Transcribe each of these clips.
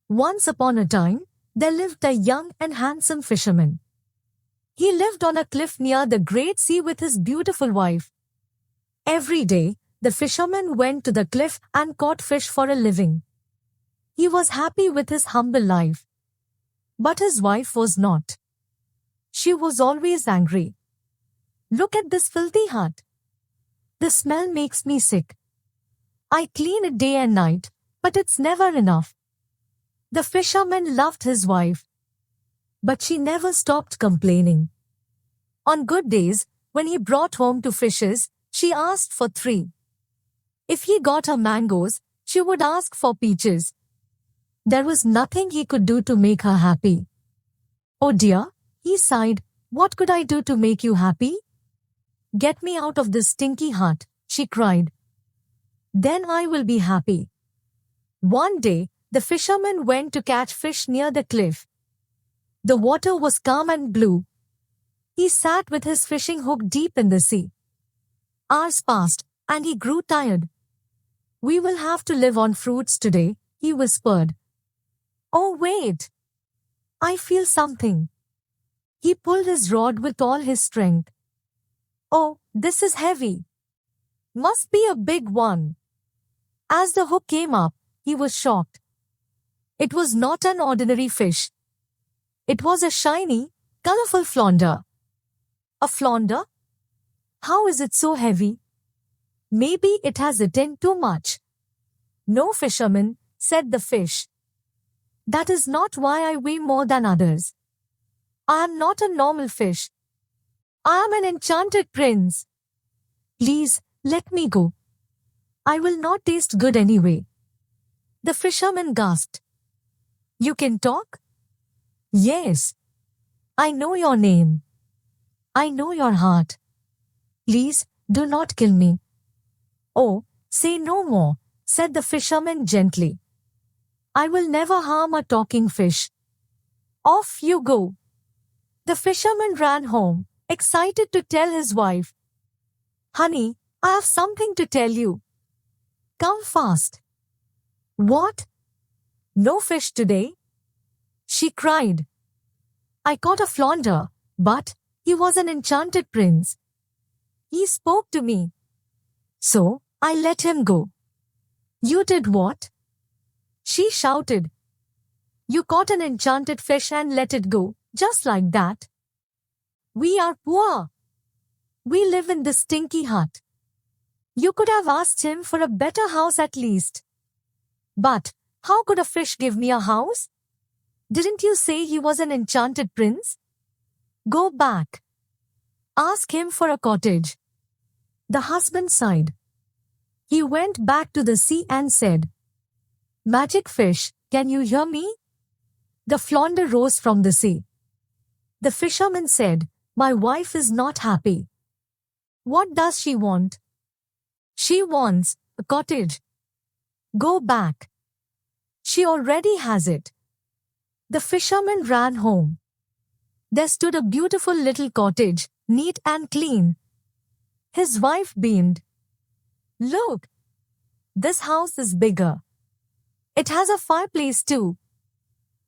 Once upon a time, there lived a young and handsome fisherman. He lived on a cliff near the great sea with his beautiful wife. Every day, the fisherman went to the cliff and caught fish for a living. He was happy with his humble life. But his wife was not. She was always angry. "Look at this filthy hut. The smell makes me sick. I clean it day and night, but it's never enough." The fisherman loved his wife, but she never stopped complaining. On good days, when he brought home 2 fishes, she asked for 3. If he got her mangoes, she would ask for peaches. There was nothing he could do to make her happy. "Oh dear," he sighed, "what could I do to make you happy?" "Get me out of this stinky hut," she cried. "Then I will be happy." One day, the fisherman went to catch fish near the cliff. The water was calm and blue. He sat with his fishing hook deep in the sea. Hours passed, and he grew tired. "We will have to live on fruits today," he whispered. "Oh wait! I feel something." He pulled his rod with all his strength. "Oh, this is heavy. Must be a big one." As the hook came up, he was shocked. It was not an ordinary fish. It was a shiny, colorful flounder. "A flounder? How is it so heavy? Maybe it has eaten too much." "No, fisherman," said the fish. "That is not why I weigh more than others. I am not a normal fish. I am an enchanted prince. Please, let me go. I will not taste good anyway." The fisherman gasped. "You can talk?" "Yes. I know your name. I know your heart. Please, do not kill me." "Oh, say no more," said the fisherman gently. "I will never harm a talking fish. Off you go." The fisherman ran home, excited to tell his wife. "Honey, I have something to tell you. Come fast." "What? No fish today?" she cried. "I caught a flounder, but he was an enchanted prince. He spoke to me. So, I let him go." "You did what?" she shouted. "You caught an enchanted fish and let it go, just like that. We are poor. We live in this stinky hut. You could have asked him for a better house at least." "But, how could a fish give me a house? Didn't you say he was an enchanted prince? Go back. Ask him for a cottage." The husband sighed. He went back to the sea and said, "Magic fish, can you hear me?" The flounder rose from the sea. The fisherman said, "My wife is not happy." "What does she want?" "She wants a cottage." "Go back. She already has it." The fisherman ran home. There stood a beautiful little cottage, neat and clean. His wife beamed. "Look! This house is bigger. It has a fireplace too.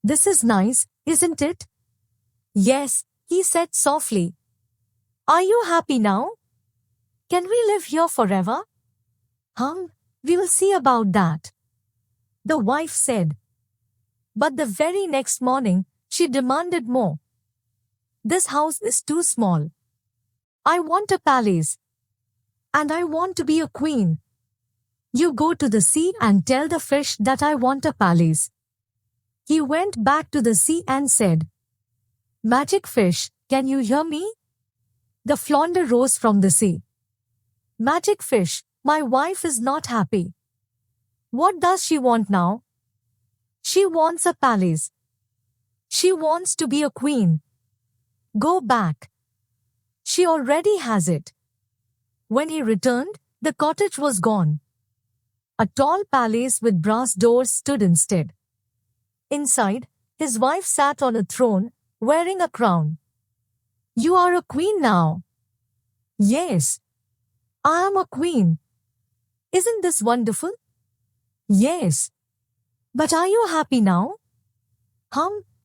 This is nice, isn't it?" "Yes," he said softly. "Are you happy now? Can we live here forever?" We will see about that," the wife said. But the very next morning, she demanded more. "This house is too small. I want a palace. And I want to be a queen. You go to the sea and tell the fish that I want a palace." He went back to the sea and said, "Magic fish, can you hear me?" The flounder rose from the sea. "Magic fish, my wife is not happy. What does she want now?" "She wants a palace. She wants to be a queen. Go back. She already has it." When he returned, the cottage was gone. A tall palace with brass doors stood instead. Inside, his wife sat on a throne, wearing a crown. "You are a queen now." "Yes, I am a queen. Isn't this wonderful?" "Yes. But are you happy now?"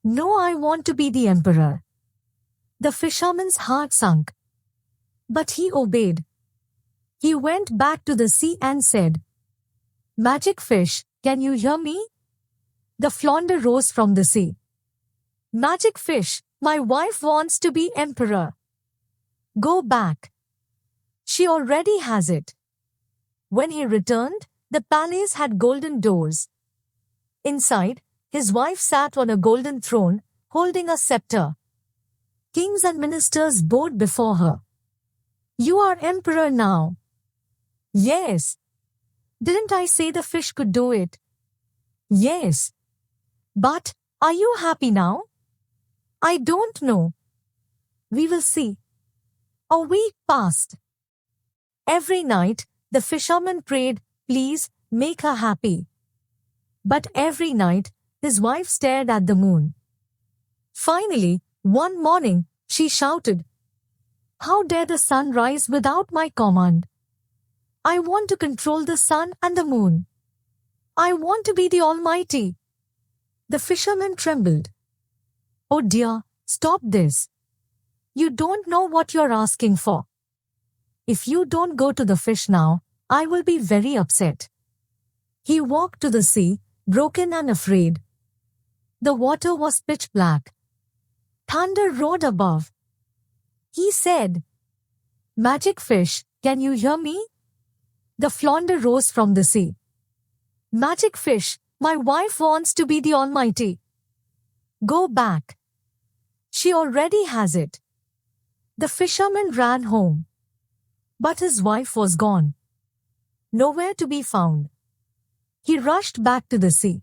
No, I want to be the emperor. The fisherman's heart sunk. But he obeyed. He went back to the sea and said, Magic fish, can you hear me? The flounder rose from the sea. Magic fish, my wife wants to be emperor. Go back. She already has it. When he returned, the palace had golden doors. Inside, his wife sat on a golden throne, holding a scepter. Kings and ministers bowed before her. You are emperor now. Yes. Didn't I say the fish could do it? Yes. But, are you happy now? I don't know. We will see. A week passed. Every night, the fisherman prayed, please, make her happy. But every night, his wife stared at the moon. Finally, one morning, she shouted, How dare the sun rise without my command? I want to control the sun and the moon. I want to be the Almighty. The fisherman trembled. Oh dear, stop this. You don't know what you're asking for. If you don't go to the fish now, I will be very upset. He walked to the sea, broken and afraid. The water was pitch black. Thunder roared above. He said, Magic fish, can you hear me? The flounder rose from the sea. Magic fish, my wife wants to be the Almighty. Go back. She already has it. The fisherman ran home. But his wife was gone. Nowhere to be found. He rushed back to the sea.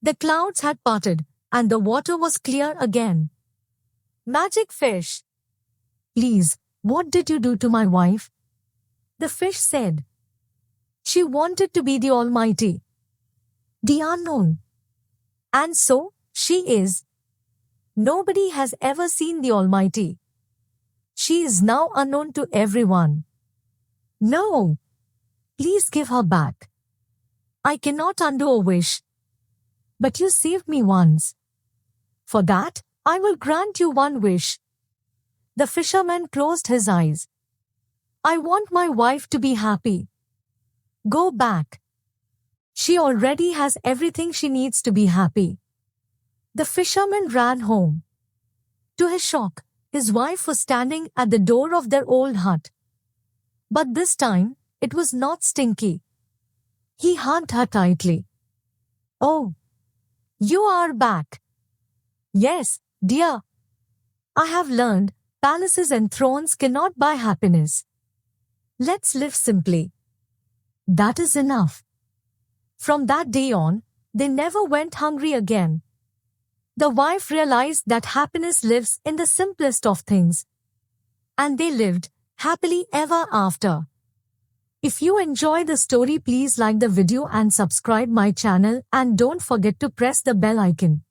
The clouds had parted, and the water was clear again. Magic fish. Please, what did you do to my wife? The fish said. She wanted to be the Almighty. The unknown. And so, she is. Nobody has ever seen the Almighty. She is now unknown to everyone. No. Please give her back. I cannot undo a wish. But you saved me once. For that, I will grant you one wish. The fisherman closed his eyes. I want my wife to be happy. Go back. She already has everything she needs to be happy. The fisherman ran home. To his shock, his wife was standing at the door of their old hut. But this time, it was not Stinky. He hugged her tightly. Oh, you are back. Yes, dear. I have learned palaces and thrones cannot buy happiness. Let's live simply. That is enough. From that day on, they never went hungry again. The wife realized that happiness lives in the simplest of things. And they lived happily ever after. If you enjoy the story, please like the video and subscribe my channel, and don't forget to press the bell icon.